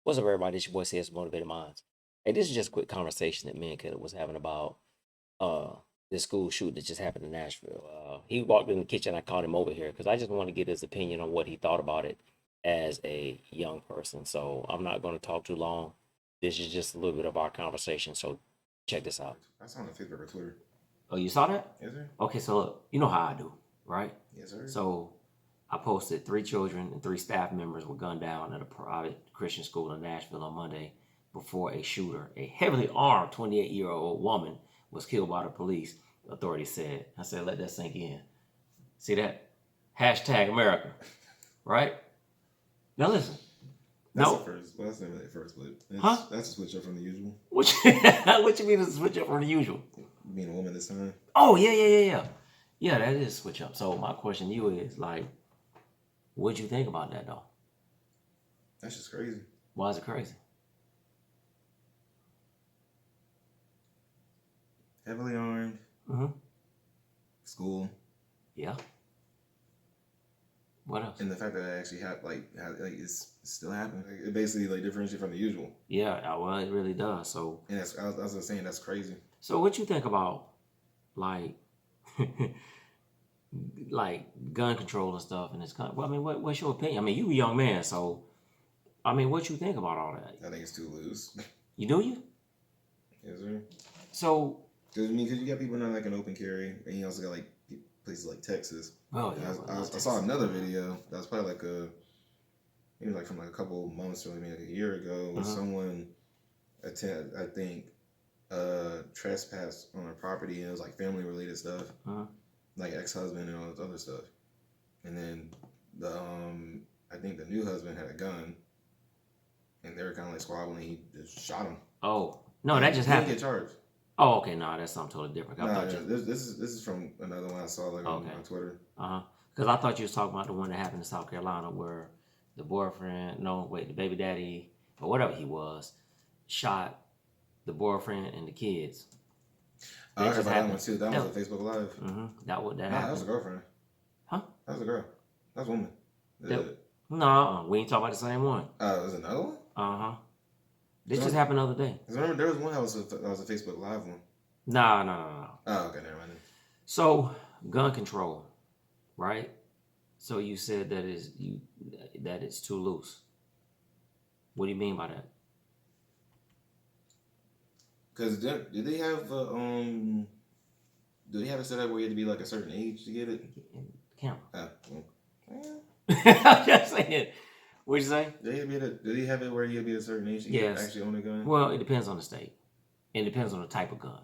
What's up, everybody? This your boy says Motivated Minds. Hey, this is just a quick conversation that me and Caleb was having about uh this school shooting that just happened in Nashville. He walked in the kitchen. I called him over here because I just want to get his opinion on what he thought about it as a young person. So I'm not going to talk too long. This is just a little bit of our conversation. So check this out. I saw on Facebook or Twitter. Oh, you saw that? Yes, sir. Okay, so look, you know how I do, right? Yes, sir. So I posted 3 children and 3 staff members were gunned down at a private Christian school in Nashville on Monday before a shooter, a heavily armed 28-year-old woman, was killed by the police, authorities said. I said, let that sink in. See that? Hashtag America, right? Now listen. That's No. the first. Well, that's never the first, but Huh? That's a switch up from the usual. What you mean to switch up from the usual? Being a woman this time. Oh, yeah. Yeah, that is switch up. So my question to you is, like, what'd you think about that, though? That's just crazy. Why is it crazy? Heavily armed. Mm-hmm. School. Yeah. What else? And the fact that it actually it's still happening. Like, it basically like differentiates from the usual. Yeah, well, it really does. So, And I was just saying that's crazy. so what you think about, like, like gun control and stuff in this country? Well, I mean, what's your opinion? I mean, you a young man, so I mean, what you think about all that? I think it's too loose. You do you? Yes, sir. So, Because you got people not like an open carry, and you also got like places like Texas. oh yeah, I saw another video that was probably maybe like from like a couple months or maybe like a year ago, where someone trespassed on a property, and it was like family related stuff, like ex-husband and all this other stuff. And then I think the new husband had a gun, and they were kind of like squabbling. He just shot him. Oh no, that just He happened. didn't get charged. Oh, okay, no, that's something totally different. This is from another one I saw like on Twitter. Because I thought you was talking about the one that happened in South Carolina where the the baby daddy or whatever he was, shot the boyfriend and the kids. I heard about that one too. That was a Facebook Live. Mm-hmm. That happened. That was a girlfriend. Huh? That was a girl. That was a woman. No, we ain't talking about the same one. It was another one? This just happened the other day. Remember, there was one that was a Facebook Live one. No. Oh, okay, never mind. So, gun control, right? So you said that it's too loose. What do you mean by that? Because do they have a setup where you have to be like a certain age to get it? Camera. Yeah. I'm just saying. What'd you say? Do they have it where you have to be a certain age to get actually own a gun? Well, it depends on the state. It depends on the type of gun,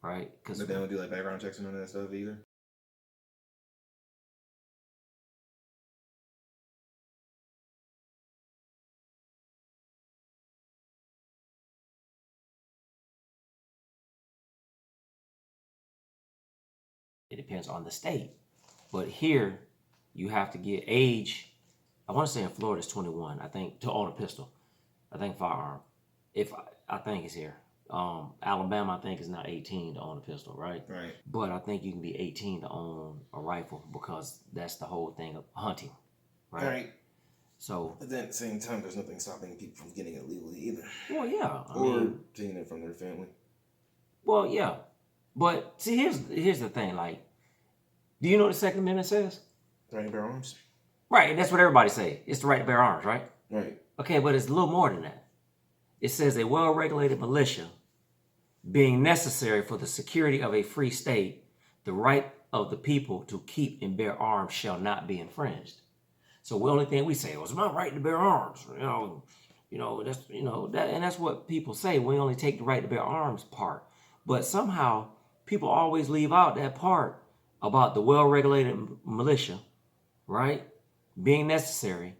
right? But they don't do like background checks and all that stuff either? It depends on the state. But here, you have to get age. I want to say in Florida it's 21, I think, to own a pistol. I think firearm. I think it's here. Alabama, I think, is now 18 to own a pistol, right? Right. But I think you can be 18 to own a rifle because that's the whole thing of hunting, right? Right. So. But then at the same time, there's nothing stopping people from getting it legally either. Well, yeah. Or taking it from their family. Well, yeah. But see, here's the thing. Like, do you know what the Second Amendment says? Right to bear arms. Right. That's what everybody say. It's the right to bear arms, right? Right. Okay, but it's a little more than that. It says a well-regulated militia being necessary for the security of a free state, the right of the people to keep and bear arms shall not be infringed. So the only thing we say was my right to bear arms. That's what people say. We only take the right to bear arms part. But somehow people always leave out that part about the well-regulated militia, right? Being necessary.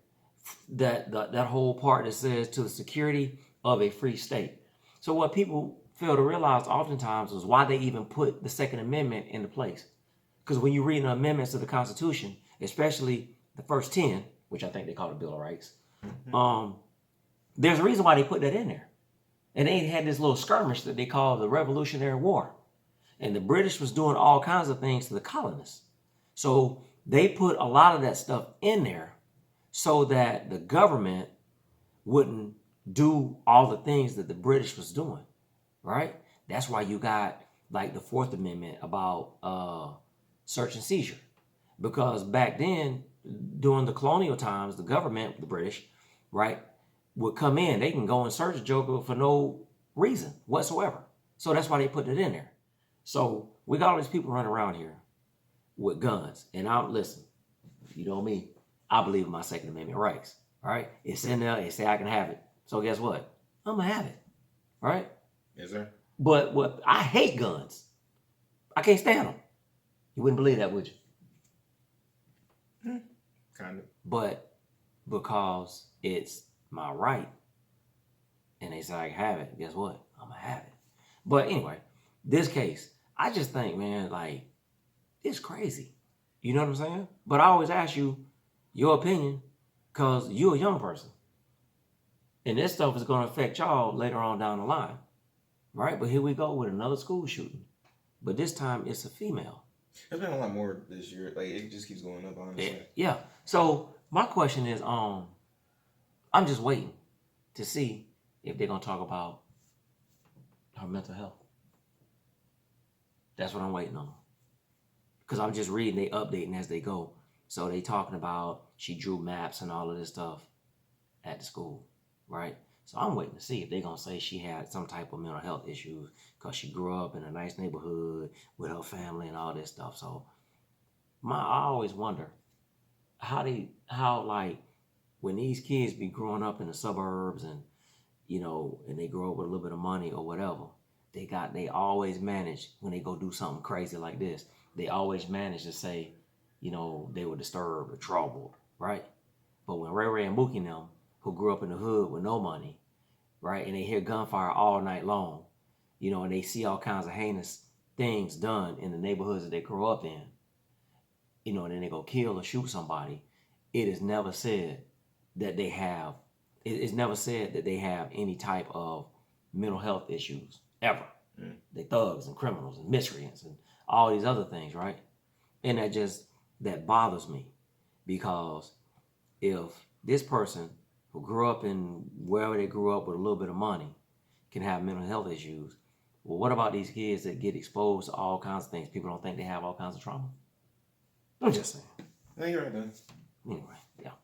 That whole part that says to the security of a free state. So what people fail to realize oftentimes is why they even put the Second Amendment into place. Because when you read the amendments to the Constitution, especially the first 10, which I think they call the Bill of Rights, there's a reason why they put that in there. And they had this little skirmish that they call the Revolutionary War. And the British was doing all kinds of things to the colonists. So they put a lot of that stuff in there so that the government wouldn't do all the things that the British was doing, right? That's why you got like the Fourth Amendment about search and seizure, because back then, during the colonial times, the government, the British, right, would come in. They can go and search a joker for no reason whatsoever. So that's why they put it in there. So we got all these people running around here with guns, and listen. You know me, I believe in my Second Amendment rights. All right, it's in there. It say I can have it. So guess what? I'm gonna have it. Right? Yes, sir. But what I hate guns. I can't stand them. You wouldn't believe that, would you? Kind of. But because it's my right, and they say I can have it, guess what? I'm gonna have it. But anyway, this case, I just think, man, like, it's crazy. You know what I'm saying? But I always ask you your opinion because you're a young person. And this stuff is going to affect y'all later on down the line. Right? But here we go with another school shooting. But this time it's a female. There's been a lot more this year. Like, it just keeps going up, honestly. Yeah. So my question is, I'm just waiting to see if they're going to talk about her mental health. That's what I'm waiting on. Because I'm just reading, they updating as they go. So they talking about she drew maps and all of this stuff at the school, right? So I'm waiting to see if they're going to say she had some type of mental health issues because she grew up in a nice neighborhood with her family and all this stuff. So I always wonder how like when these kids be growing up in the suburbs and, you know, and they grow up with a little bit of money or whatever, they always manage when they go do something crazy like this. They always manage to say, you know, they were disturbed or troubled, right? But when Ray Ray and Mookie and them, who grew up in the hood with no money, right, and they hear gunfire all night long, you know, and they see all kinds of heinous things done in the neighborhoods that they grew up in, you know, and then they go kill or shoot somebody, it is never said that they have, it's never said that they have any type of mental health issues, ever. They thugs and criminals and miscreants and all these other things, right? And that bothers me because if this person who grew up in wherever they grew up with a little bit of money can have mental health issues, well, what about these kids that get exposed to all kinds of things? People don't think they have all kinds of trauma. I'm just saying. No, you're right, man. Anyway, yeah.